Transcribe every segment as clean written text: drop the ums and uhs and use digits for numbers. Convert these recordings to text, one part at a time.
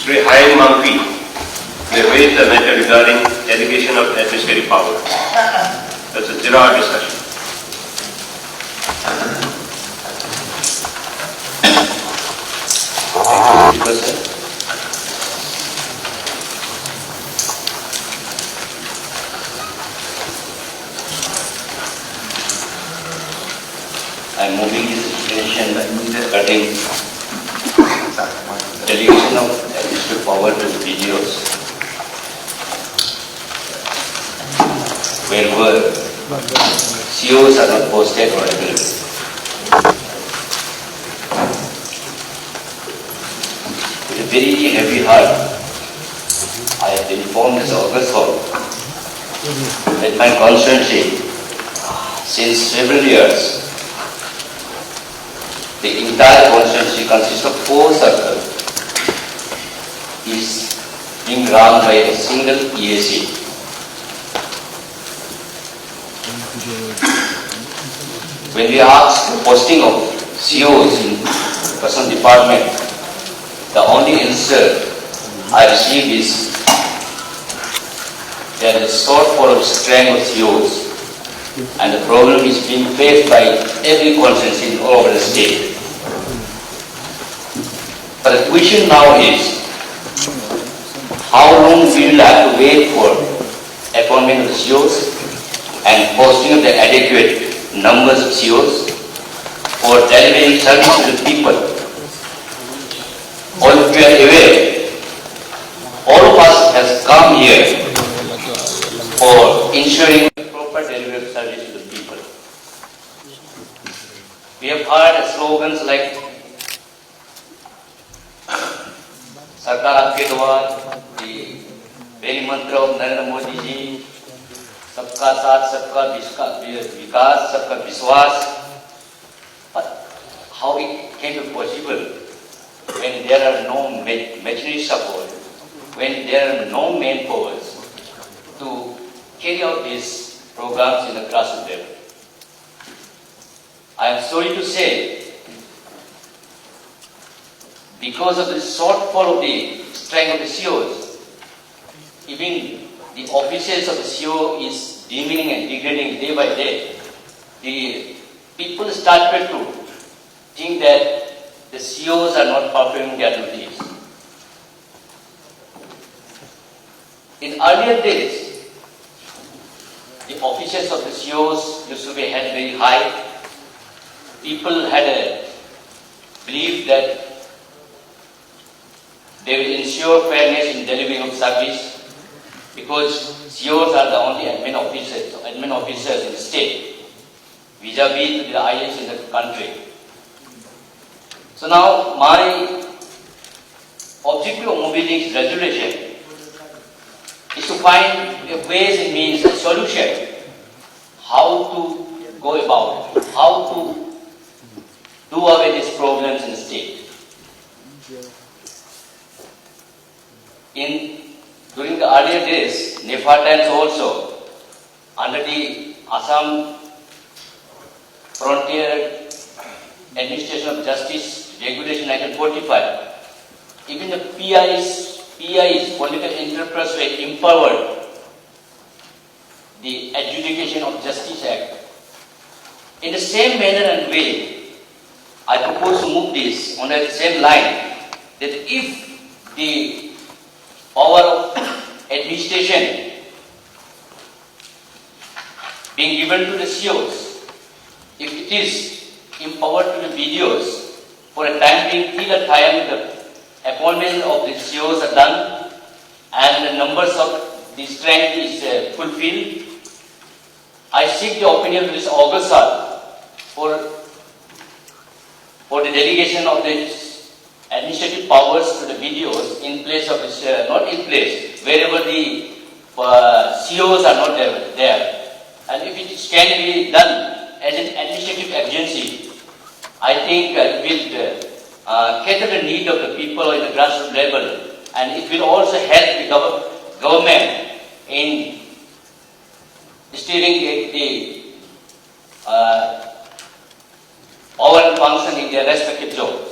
Sri Hayan Mampi may raise the matter regarding delegation of administrative power. That's a 0-hour discussion. I am moving this situation cutting delegation of administrative power to videos. Wherever COs are not posted or available. With a very heavy heart, I have informed this August Hall that my constituency since several years, the entire constituency consists of 4 circles, is being run by a single EAC. When we ask the posting of COs in personal department, the only answer I receive is there is a shortfall of strength of COs, and the problem is being faced by every constituency in all over the state. But the question now is, how long we will have to wait for appointment of the COs and posting of the adequate numbers of COs for delivering service to the people? All of you are aware, all of us has come here for ensuring proper delivery of service to the people. We have heard slogans like Sarkar Aapke Dwar, the very mantra of Narendra Modi ji, Sabka Saath, Sabka Vikas, Sabka Vishwas. But how it can be possible when there are no machinery support, when there are no manpowers to carry out these programs in the grassroots level? I am sorry to say, because of the shortfall of the strength of the COs, even the officers of the CO is diminishing and degrading day by day. The people started to think that the COs are not performing their duties. In earlier days, the officers of the COs used to be held very high. People had a belief that they will ensure fairness in delivering of service because COs are the only admin officers in the state vis-a-vis to the IAS in the country. So now my objective of moving this resolution is to find ways and means, a solution, how to go about it, how to do away with these problems in the state. During the earlier days, NEFA times also, under the Assam Frontier Administration of Justice Regulation 1945, even the PIs, political enterprise, were empowered the Adjudication of Justice Act. In the same manner and way, I propose to move this on the same line, that if the power of administration being given to the COs, if it is empowered to the BDOs for a time being till the time the appointment of the COs are done and the numbers of the strength is fulfilled, I seek the opinion of this August for the delegation of the administrative powers to the BDOs in place of this, not in place, wherever the COs are not there. And if it can be done as an administrative agency, I think it will cater the need of the people in the grassroots level, and it will also help the government in steering the power and function in their respective jobs.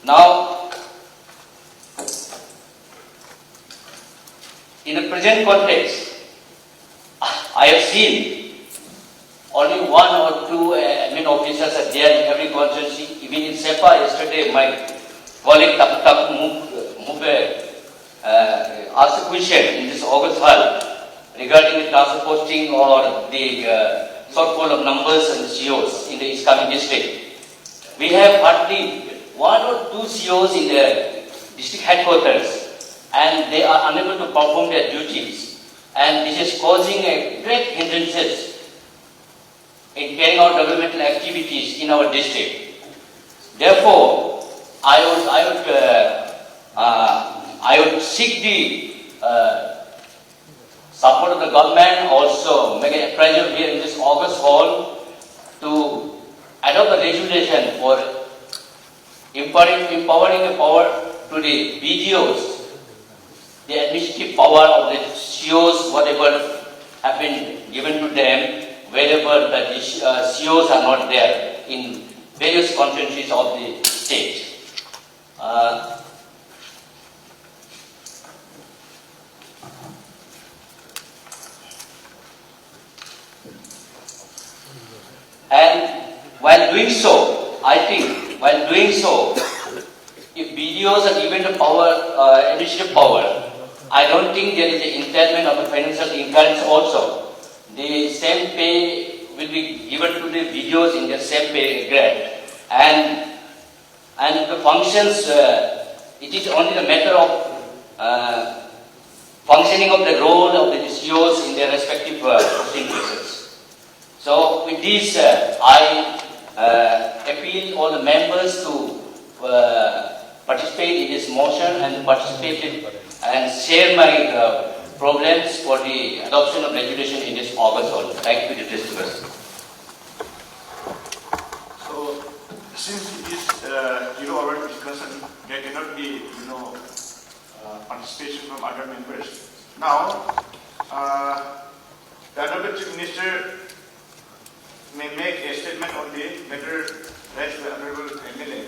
Now, in the present context, I have seen only one or two admin officers are there in every constituency. Even in SEPA yesterday, my colleague Tak Mube asked a question in this August hall regarding the transfer posting or the shortfall of numbers and COs in the East Kamen district. We have hardly one or two COs in the district headquarters, and they are unable to perform their duties. And this is causing a great hindrances in carrying out developmental activities in our district. Therefore, I would seek the support of the government, also make a pressure here in this August hall to adopt a resolution for empowering the power to the BDOs, the administrative power of the COs, whatever have been given to them, wherever the COs are not there in various constituencies of the state. And while doing so, I think, if BDOs are given the power, administrative power, I don't think there is an entailment of the financial incurrence also. The same pay will be given to the BDOs in the same pay grade. And the functions, it is only the matter of functioning of the role of the COs in their respective posting places. So with this, I appeal all the members to participate in this motion and participate and share my problems for the adoption of regulation in this August hall. Thank you, Mr. President. So, since it is zero-hour discussion, there cannot be, participation from other members. Now, the Honorable Chief Minister may make a statement on the matter raised by Honorable MLA.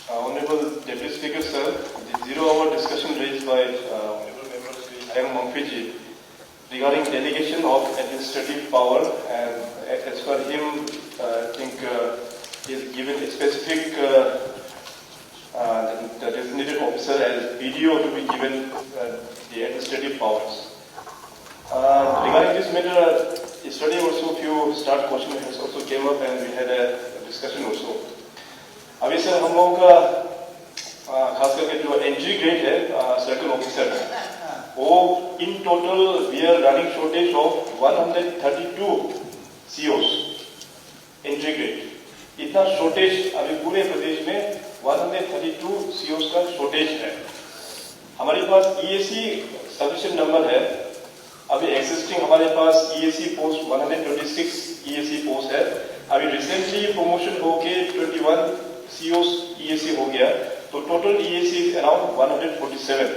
Honorable Deputy Speaker, sir, the zero-hour discussion raised by Honorable Member Sri M. Mangfiji regarding delegation of administrative power, and as per him, I think he has given a specific the designated officer as BDO to be given the administrative powers. Regarding this matter, yesterday also few start questions has also came up and we had a discussion also. अभी sir हम लोगों का खास करके जो entry grade है circle officer वो in total we are running shortage of 132 COs entry grade. इतना शॉर्टेज अभी पूरे प्रदेश में 132 COs का शॉर्टेज है. हमारे पास EAC सफिशिएंट नंबर है. अभी एक्सिस्टिंग हमारे पास EAC पोस्ट 126 EAC पोस्ट है. अभी रिसेंटली प्रमोशन होके 21 COs EAC हो गया, तो टोटल EAC इज अराउंड 147.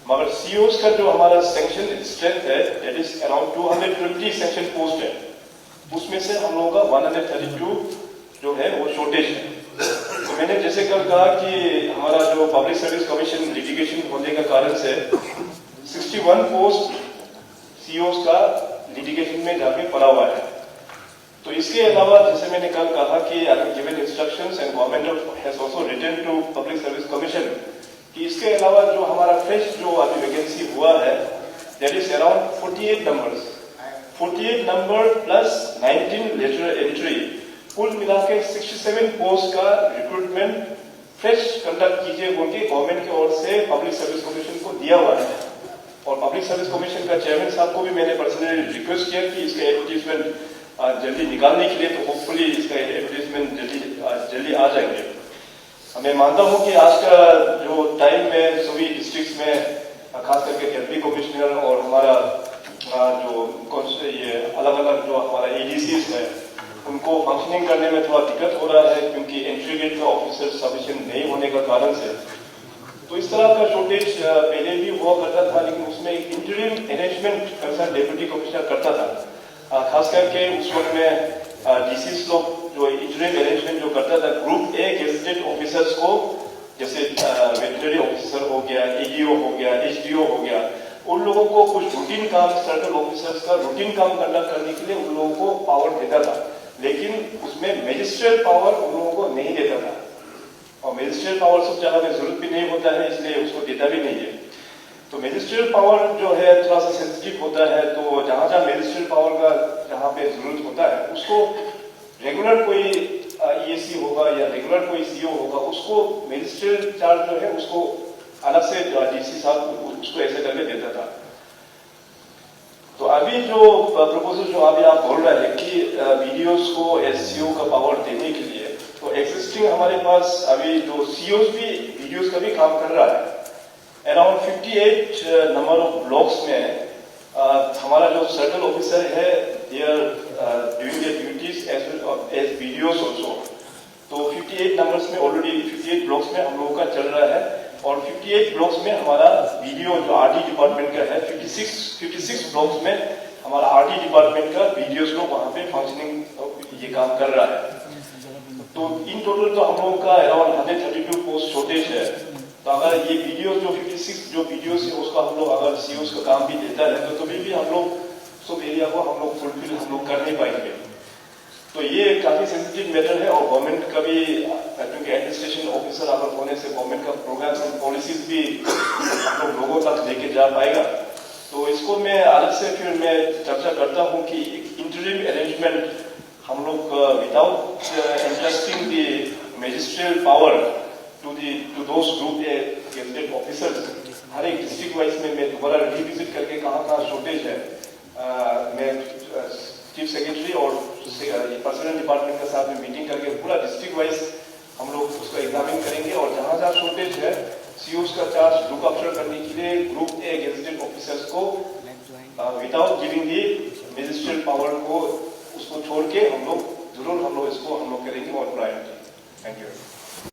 मगर COs का जो हमारा सैंक्शन स्ट्रेंथ है that is around 220 sanction post है. उसमें से हम लोगों का 132 जो है वो शॉर्टेज है. तो मैंने जैसे कल कहा कि हमारा जो पब्लिक सर्विस कमीशन लिटिगेशन होने का कारण से 61 पोस्ट COs का लिटिगेशन में जाके पड़ा हुआ है. तो इसके अलावा जैसे मैंने कल कहा कि given instructions and government has also written to public service commission कि इसके अलावा जो हमारा फ्रेश जो अभी वैकेंसी हुआ है that is around 48 numbers. 48 number plus 19 later entry, कुल मिलाकर 67 पोस्ट का रिक्रूटमेंट फ्रेश कंडक्ट कीजिए बोल के गवर्नमेंट की ओर से पब्लिक सर्विस कमीशन को दिया हुआ है. और पब्लिक सर्विस कमीशन का चेयरमैन साहब को भी मैंने पर्सनली रिक्वेस्ट किया कि इसका एडवर्टीजमेंट जल्दी निकालने के लिए, तो होपफुली इसका एडवर्टीजमेंट जल्दी आ जाएंगे. मैं मानता हूं कि आज का जो टाइम में सभी डिस्ट्रिक्ट्स में खास करके डेप्यूटी कमिश्नर और हमारा जो ये अलग अलग जो हमारा ADCs है उनको फंक्शनिंग करने में थोड़ा दिक्कत हो रहा है क्योंकि एंट्री गेट का ऑफिसर सफिशिएंट नहीं होने का कारण से. तो इस तरह का शॉर्टेज पहले भी हुआ करता था, लेकिन उसमें एक interim arrangement concern deputy commissioner करता था. खास करके उस वक्त में DCs लोग जो इंटरिम अरेंजमेंट जो करता था ग्रुप ए गेजेटेड ऑफिसर्स को, जैसे वेटरनरी ऑफिसर हो गया, ADO हो गया, HDO हो गया, उन लोगों को कुछ रूटीन काम, सर्कल ऑफिसर्स का रूटीन काम कंडक्ट करने के लिए उन लोगों को पावर देता था, लेकिन उसमें मैजिस्ट्रेट पावर उन लोगों को नहीं देता था। और मैजिस्ट्रेट पावर सब जगह में जरूरत भी नहीं होता है, इसलिए उसको देता भी नहीं है। तो मैजिस्ट्रेट पावर जो है थोड़ा सा सेंसिटिव होता है, तो जहां जहां मैजिस्ट्रेट पावर का जहां पे जरूरत होता है, उसको रेगुलर कोई ईएसी होगा या रेगुलर कोई सीओ होगा, उसको मैजिस्ट्रेट चार्ज जो है उसको अलग से डीसी साहब उसको ऐसे करके देता था। तो अभी जो प्रपोजल जो अभी आप बोल रहे हैं कि बीडीओस को एससीओ का पावर देने के लिए, तो एग्जिस्टिंग हमारे पास अभी जो सीओस भी बीडीओस का भी काम कर रहा है। अराउंड 58 नंबर ऑफ ब्लॉक्स में हमारा जो सर्कल ऑफिसर है, they are doing their duties as BDOs also. तो 58 नंबर्स में ऑलरेडी 58 ब्लॉक्स में हम लोगों का चल रहा है, और 58 ब्लॉक्स में हमारा बीडीओ जो आरडी डिपार्टमेंट का है, 56 ब्लॉक्स में हमारा आरडी डिपार्टमेंट का बीडीओस लोग वहां पे फंक्शनिंग ये काम कर रहा है। तो इन टोटल तो हम लोगों का अराउंड 132 पोस्ट शॉर्टेज है। तो अगर ये बीडीओ जो 56 जो बीडीओ है उसको हम लोग अगर सीओस का काम भी देता है, तो कभी भी हम लोग सब एरिया को हम लोग फुलफिल हम लोग कर नहीं पाएंगे। तो ये काफी सेंसिटिव मैटर है, और गवर्नमेंट का भी, क्योंकि एडमिनिस्ट्रेशन ऑफिसर अगर होने से गवर्नमेंट का प्रोग्राम्स एंड पॉलिसीज भी हम लोग लोगों तक लेके जा पाएगा। तो इसको मैं अलग से फिर मैं चर्चा करता हूँ कि इंटरिम अरेंजमेंट हम लोग without adjusting the magisterial power to those group A gazetted officers, हर एक डिस्ट्रिक्ट वाइज में मैं दोबारा रिविजिट करके कहाँ शॉर्टेज है, मैं चीफ सेक्रेटरी और पर्सनल डिपार्टमेंट के साथ में मीटिंग करके पूरा डिस्ट्रिक्ट वाइज हम लोग उसको एग्जामिन करेंगे, और जहां जहां शॉर्टेज है सीओस का चार्ज लुक आफ्टर करने के लिए ग्रुप ए गेजेटेड ऑफिसर्स को without giving the magisterial power को उसको छोड़ के हम लोग जरूर इसको हम लोग करेंगे और प्रायोरिटी। Thank you.